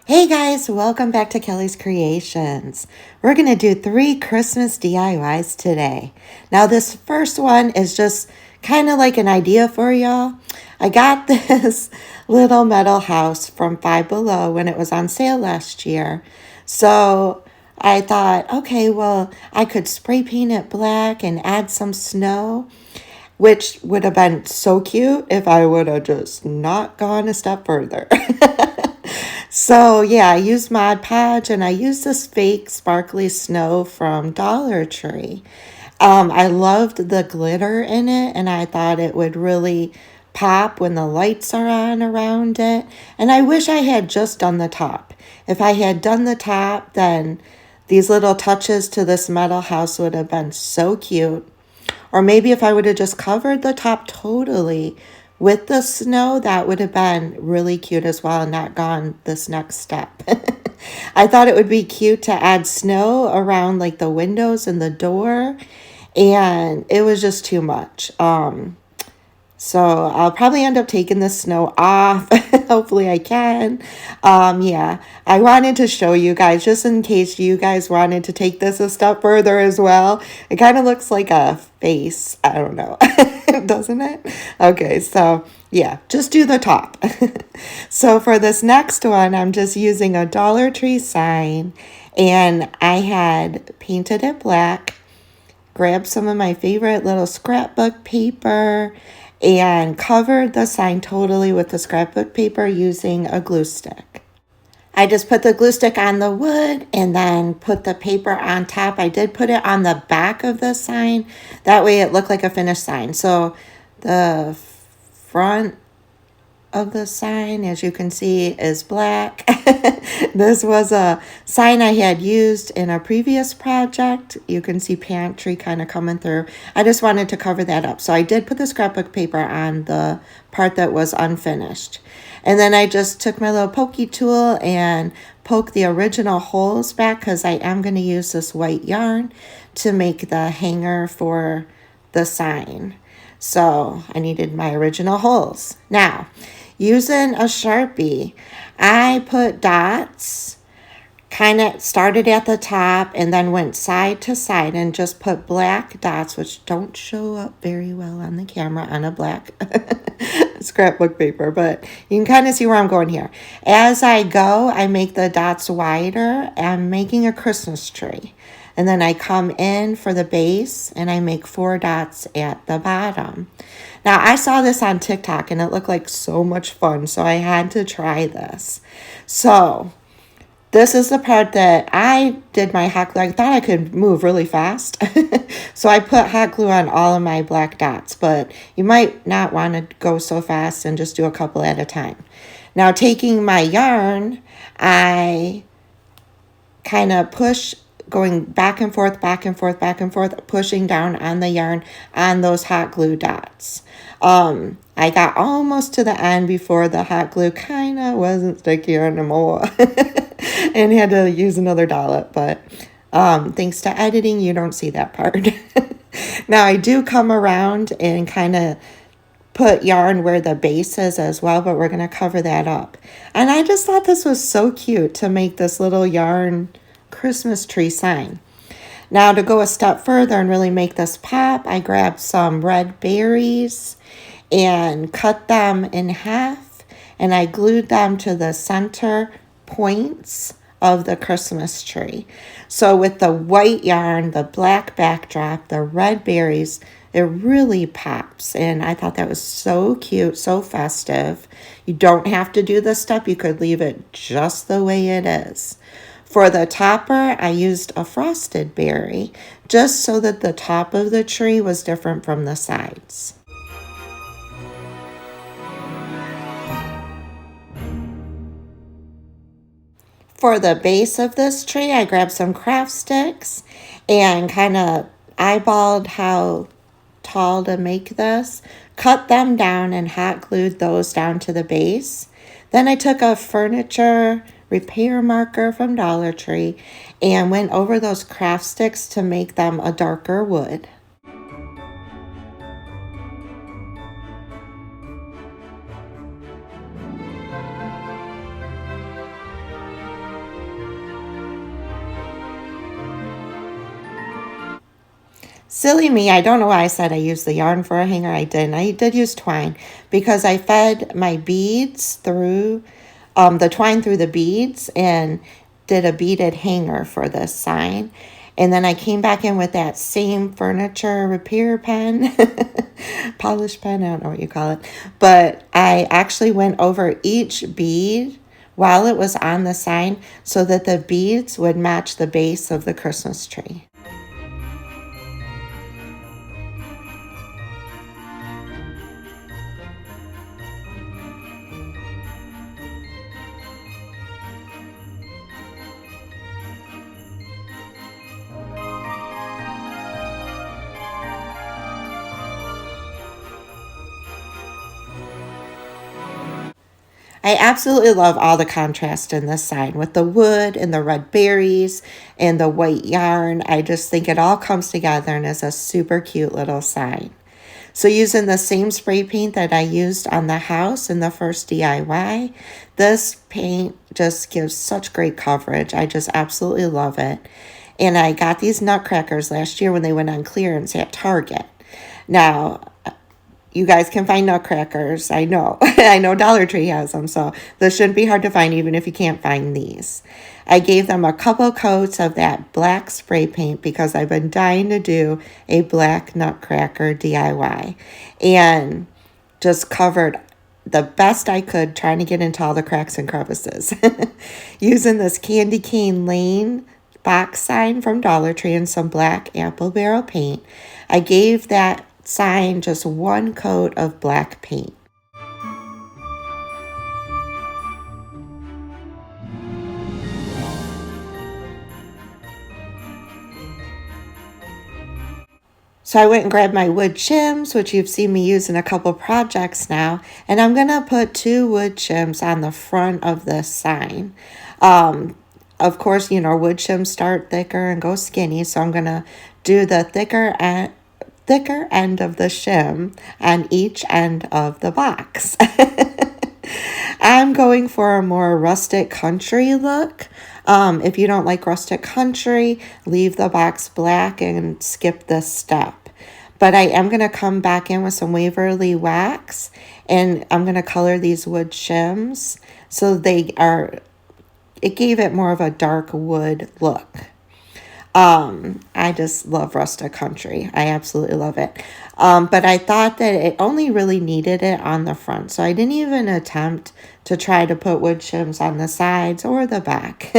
Hey guys, welcome back to Kelly's Creations. We're going to do 3 Christmas DIYs today. Now this first one is just kind of like an idea for y'all. I got this little metal house from Five Below when it was on sale last year. So I thought, okay, well, I could spray paint it black and add some snow, which would have been so cute if I would have just not gone a step further. So yeah, I used Mod Podge and I used this fake sparkly snow from Dollar Tree. I loved the glitter in it and I thought it would really pop when the lights are on around it. And I wish I had just done the top. If I had done the top, then these little touches to this metal house would have been so cute. Or maybe if I would have just covered the top totally with the snow, that would have been really cute as well and not gone this next step. I thought it would be cute to add snow around like the windows and the door, and it was just too much. So I'll probably end up taking the snow off. Hopefully I can. Yeah, I wanted to show you guys just in case you guys wanted to take this a step further as well. It kind of looks like a face. I don't know. Doesn't it? Okay, so yeah, just do the top. So for this next one, I'm just using a Dollar Tree sign and I had painted it black, grabbed some of my favorite little scrapbook paper, and covered the sign totally with the scrapbook paper using a glue stick. I just put the glue stick on the wood and then put the paper on top. I did put it on the back of the sign. That way it looked like a finished sign. So the front of the sign, as you can see, is black. This was a sign I had used in a previous project. You can see pantry kind of coming through. I just wanted to cover that up. So I did put the scrapbook paper on the part that was unfinished. And then I just took my little pokey tool and poked the original holes back because I am going to use this white yarn to make the hanger for the sign. So I needed my original holes. Now, using a Sharpie, I put dots, kind of started at the top and then went side to side and just put black dots, which don't show up very well on the camera on a black scrapbook paper, but you can kind of see where I'm going here. As I go, I make the dots wider. I'm making a Christmas tree. And then I come in for the base and I make 4 dots at the bottom. Now, I saw this on TikTok and it looked like so much fun, so I had to try this. So this is the part that I did my hot glue. I thought I could move really fast. So I put hot glue on all of my black dots, but you might not want to go so fast and just do a couple at a time. Now, taking my yarn, I kind of push, going back and forth, back and forth, back and forth, pushing down on the yarn on those hot glue dots. I got almost to the end before the hot glue kind of wasn't sticky anymore and had to use another dollop, but thanks to editing, you don't see that part. Now I do come around and kind of put yarn where the base is as well, but we're going to cover that up. And I just thought this was so cute to make this little yarn Christmas tree sign. Now to go a step further and really make this pop, I grabbed some red berries and cut them in half and I glued them to the center points of the Christmas tree. So with the white yarn, the black backdrop, the red berries, it really pops. And I thought that was so cute, so festive. You don't have to do this step. You could leave it just the way it is. For the topper, I used a frosted berry just so that the top of the tree was different from the sides. For the base of this tree, I grabbed some craft sticks and kind of eyeballed how tall to make this, cut them down and hot glued those down to the base. Then I took a furniture repair marker from Dollar Tree and went over those craft sticks to make them a darker wood. Silly me, I don't know why I said I used the yarn for a hanger. I didn't. I did use twine because I fed my beads through the twine through the beads and did a beaded hanger for this sign. And then I came back in with that same furniture repair pen, polish pen, I don't know what you call it. But I actually went over each bead while it was on the sign so that the beads would match the base of the Christmas tree. I absolutely love all the contrast in this sign with the wood and the red berries and the white yarn. I just think it all comes together and is a super cute little sign. So using the same spray paint that I used on the house in the first DIY, this paint just gives such great coverage. I just absolutely love it. And I got these nutcrackers last year when they went on clearance at Target. Now, you guys can find nutcrackers. I know. I know Dollar Tree has them, so this shouldn't be hard to find even if you can't find these. I gave them a couple coats of that black spray paint because I've been dying to do a black nutcracker DIY. And just covered the best I could trying to get into all the cracks and crevices. Using this Candy Cane Lane box sign from Dollar Tree and some black apple barrel paint, I gave that sign just one coat of black paint. So I went and grabbed my wood shims, which you've seen me use in a couple projects now, and I'm going to put 2 wood shims on the front of this sign. Of course, you know, wood shims start thicker and go skinny, so I'm going to do the thicker end of the shim on each end of the box. I'm going for a more rustic country look. If you don't like rustic country, leave the box black and skip this step. But I am going to come back in with some Waverly wax and I'm going to color these wood shims so it gave it more of a dark wood look. I just love rustic country. I absolutely love it. But I thought that it only really needed it on the front. So I didn't even attempt to try to put wood shims on the sides or the back,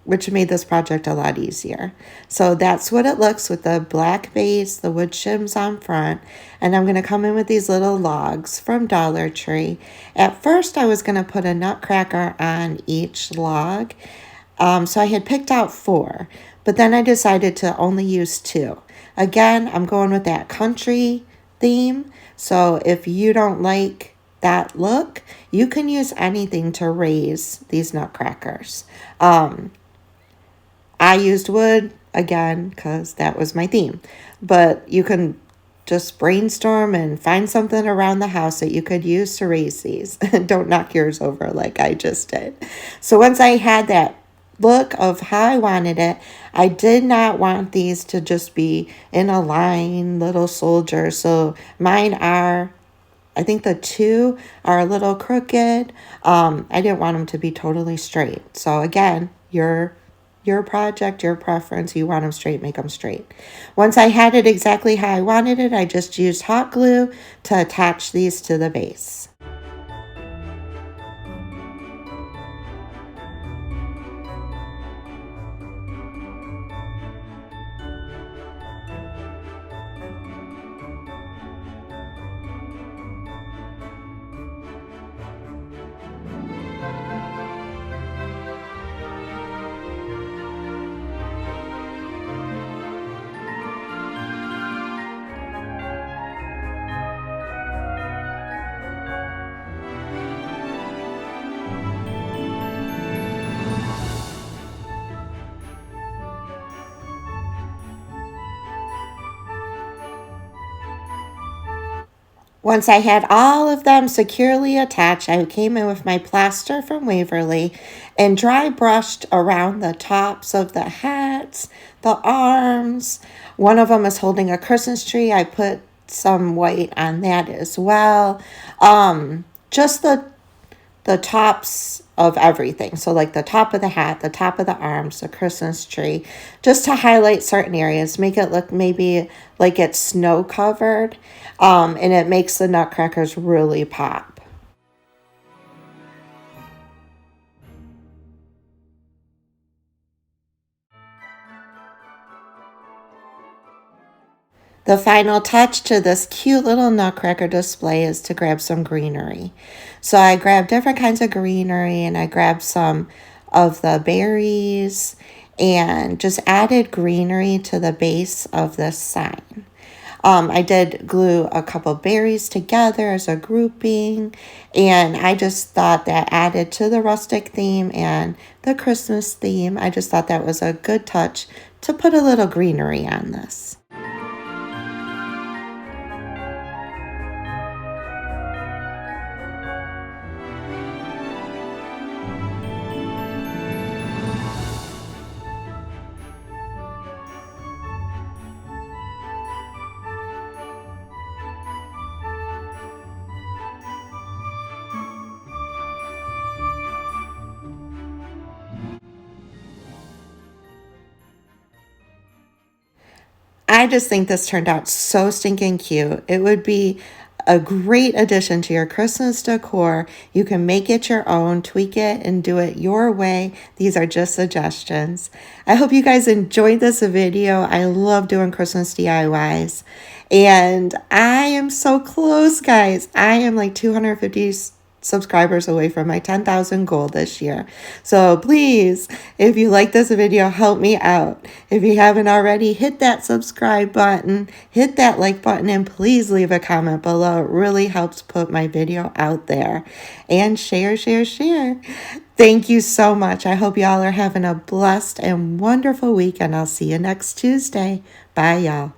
which made this project a lot easier. So that's what it looks with the black base, the wood shims on front. And I'm going to come in with these little logs from Dollar Tree. At first, I was going to put a nutcracker on each log. So I had picked out 4, but then I decided to only use 2. Again, I'm going with that country theme. So if you don't like that look, you can use anything to raise these nutcrackers. I used wood again because that was my theme, but you can just brainstorm and find something around the house that you could use to raise these. Don't knock yours over like I just did. So once I had that look of how I wanted it, I did not want these to just be in a line, little soldiers. So mine are, I think the 2 are a little crooked. I didn't want them to be totally straight. So again, your project, your preference, you want them straight, make them straight. Once I had it exactly how I wanted it, I just used hot glue to attach these to the base. Once I had all of them securely attached, I came in with my plaster from Waverly and dry brushed around the tops of the hats, the arms. One of them is holding a Christmas tree. I put some white on that as well. Just the tops of everything. So like the top of the hat, the top of the arms, the Christmas tree, just to highlight certain areas, make it look maybe like it's snow covered. And it makes the nutcrackers really pop. The final touch to this cute little nutcracker display is to grab some greenery. So I grabbed different kinds of greenery and I grabbed some of the berries and just added greenery to the base of this sign. I did glue a couple berries together as a grouping, and I just thought that added to the rustic theme and the Christmas theme. I just thought that was a good touch to put a little greenery on this. I just think this turned out so stinking cute. It would be a great addition to your Christmas decor. You can make it your own, tweak it, and do it your way. These are just suggestions. I hope you guys enjoyed this video. I love doing Christmas DIYs. And I am so close, guys. I am like 250 subscribers away from my 10,000 goal this year. So please, if you like this video, help me out. If you haven't already, hit that subscribe button, hit that like button, and please leave a comment below. It really helps put my video out there. And share, share, share. Thank you so much. I hope y'all are having a blessed and wonderful week, and I'll see you next Tuesday. Bye, y'all.